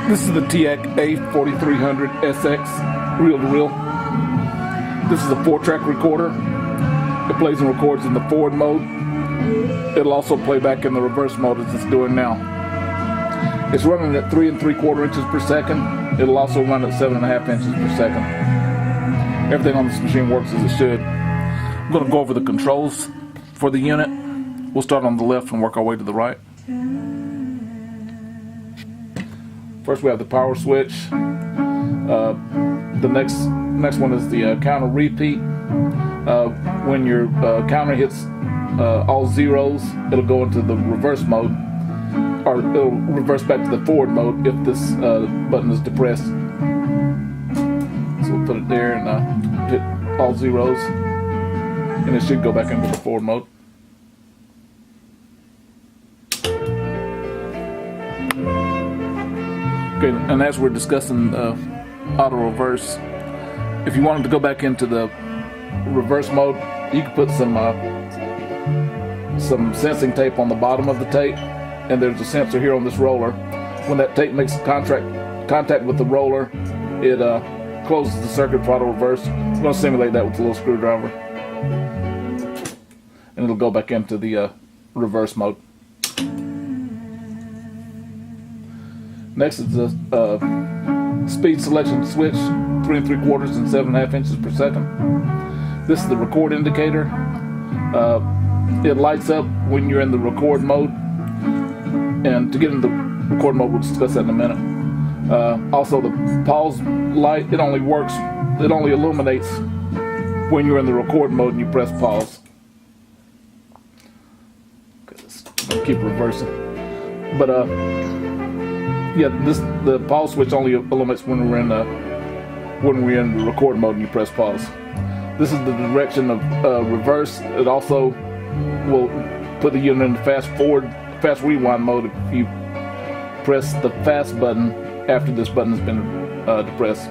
This is the TEAC A4300 SX reel-to-reel. This is a 4-track recorder. It plays and records in the forward mode. It'll also play back in the reverse mode as it's doing now. It's running at 3 3/4 inches per second. It'll also run at 7.5 inches per second. Everything on this machine works as it should. I'm going to go over the controls for the unit. We'll start on the left and work our way to the right. First we have the power switch. The next one is the counter repeat. When your counter hits all zeros, it'll go into the reverse mode, or it'll reverse back to the forward mode if this button is depressed. So we'll put it there and hit all zeros, and it should go back into the forward mode. Okay, and as we're discussing auto reverse, if you wanted to go back into the reverse mode, you can put some sensing tape on the bottom of the tape, and there's a sensor here on this roller. When that tape makes contact with the roller, it closes the circuit for auto reverse. I'm going to simulate that with a little screwdriver, and it'll go back into the reverse mode. Next is the speed selection switch, 3 3/4 and 7.5 inches per second. This is the record indicator. It lights up when you're in the record mode, and to get in the record mode, we'll discuss that in a minute. Also, the pause light, it only illuminates when you're in the record mode and you press pause. I'll keep reversing, but yeah, the pause switch only illuminates when we're in the record mode and you press pause. This is the direction of reverse. It also will put the unit in fast rewind mode if you press the fast button after this button has been depressed.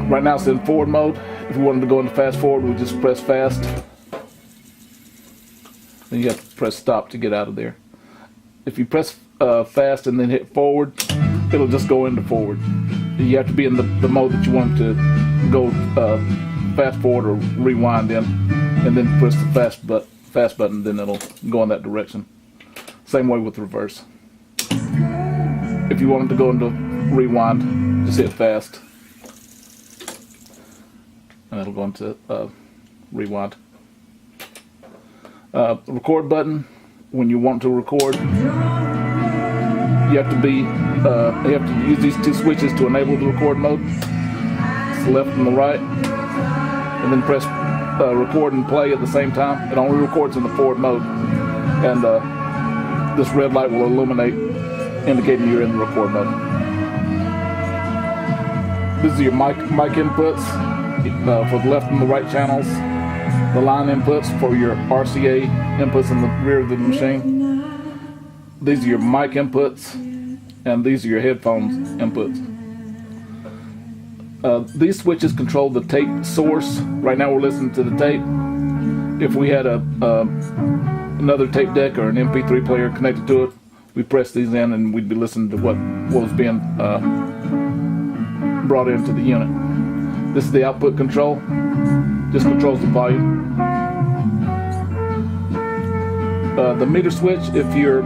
Right now it's in forward mode. If we wanted to go into fast forward, we just press fast. Then you have to press stop to get out of there. If you press fast and then hit forward, it'll just go into forward. You have to be in the mode that you want to go fast forward or rewind in, and then press the fast button, then it'll go in that direction. Same way with reverse. If you wanted to go into rewind, just hit fast, and it'll go into rewind. Record button, when you want to record, you have to use these two switches to enable the record mode. It's the left and the right, and then press record and play at the same time. It only records in the forward mode, and this red light will illuminate, indicating you're in the record mode. These are your mic inputs for the left and the right channels. The line inputs for your RCA inputs in the rear of the machine. These are your mic inputs, and these are your headphones inputs. These switches control the tape source. Right now we're listening to the tape. If we had another tape deck or an MP3 player connected to it, we press these in and we'd be listening to what was being brought into the unit. This is the output control. Just controls the volume. The meter switch, if you're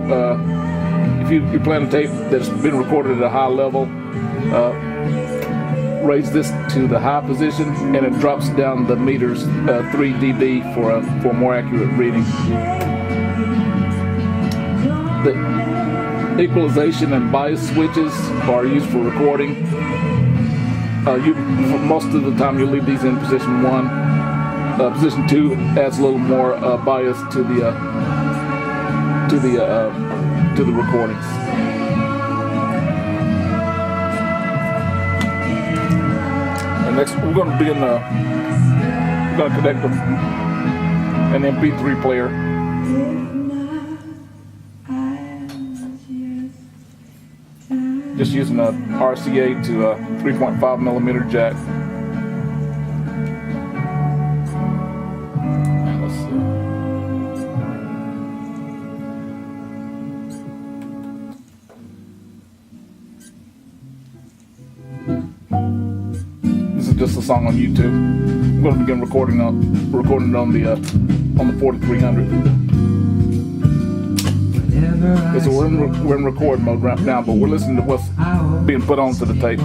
playing a tape that's been recorded at a high level, raise this to the high position, and it drops down the meters 3 dB for a more accurate reading. The equalization and bias switches are used for recording. Most of the time you'll leave these in position 1. Position 2 adds a little more bias to the recordings. And next we're going to connect an MP3 player. Just using a RCA to a 3.5 millimeter jack. Let's see. just a song on YouTube. I'm going to begin recording it on the 4300. So we're in record mode right now, but we're listening to what's being put onto the tape.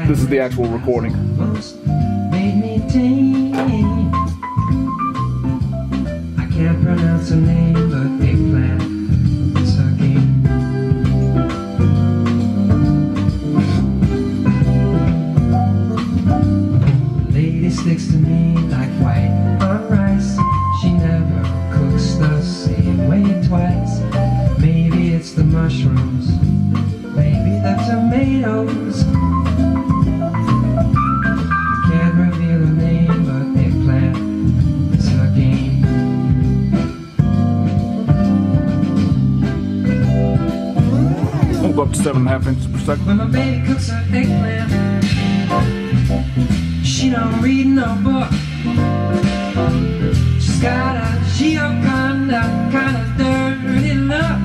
This is the actual recording. I can't pronounce her name, but eggplant is her game. The lady sticks to me like white on rice. She never cooks the same way twice. Maybe it's the mushrooms, maybe the tomatoes. Can't reveal her name, but eggplant is her game. We'll go up to 7.5 inches per second. When my baby cooks her eggplant, she don't read no book. She's got a Gioconda kind of dirty look.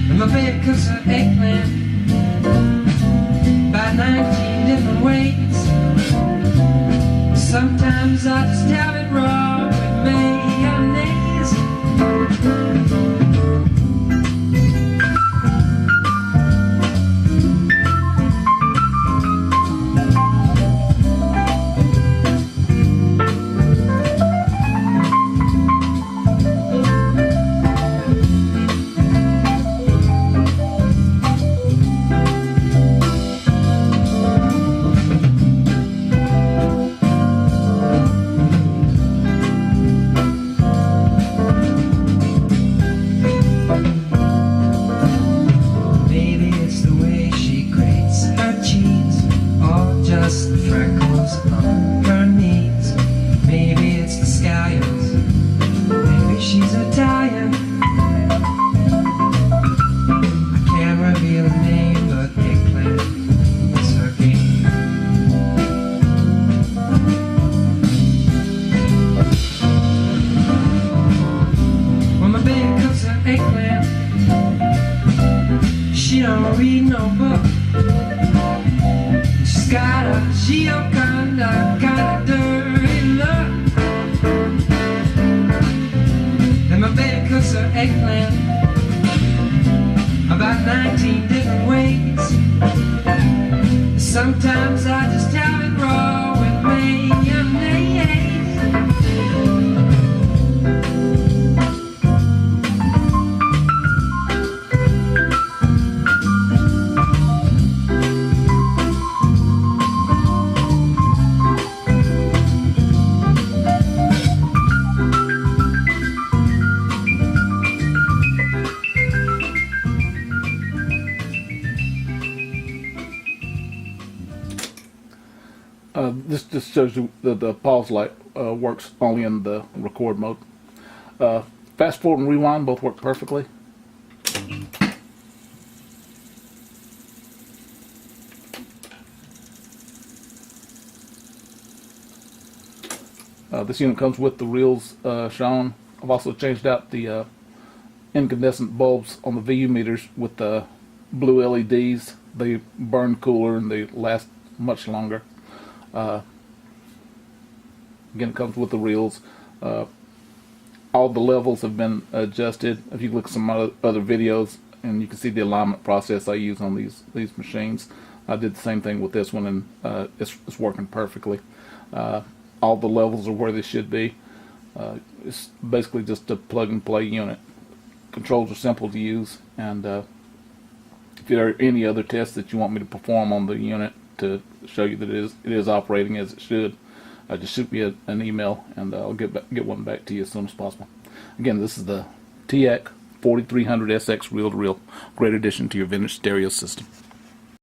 When my baby cooks her eggplant, about 19 different ways. Sometimes I just have it raw with mayonnaise. Freckles on her knees. Maybe it's the scallions. Maybe she's Italian. I can't reveal her name, but eggplant is her game. When my baby cooks her eggplant, she don't read no book. She's got a Gioconda kind of dirty look. And my baby cooks her eggplant about 19 different ways. Sometimes I just have it raw with mayonnaise. This just shows you that the pause light works only in the record mode. Fast forward and rewind both work perfectly. This unit comes with the reels shown. I've also changed out the incandescent bulbs on the VU meters with the blue LEDs. They burn cooler and they last much longer. Again, it comes with the reels. All the levels have been adjusted. If you look at some other videos, and you can see the alignment process I use on these machines. I did the same thing with this one, and it's working perfectly. All the levels are where they should be. It's basically just a plug-and-play unit. Controls are simple to use, and if there are any other tests that you want me to perform on the unit to show you that it is operating as it should, just shoot me an email, and I'll get one back to you as soon as possible. Again, this is the TEAC 4300 SX reel-to-reel, great addition to your vintage stereo system.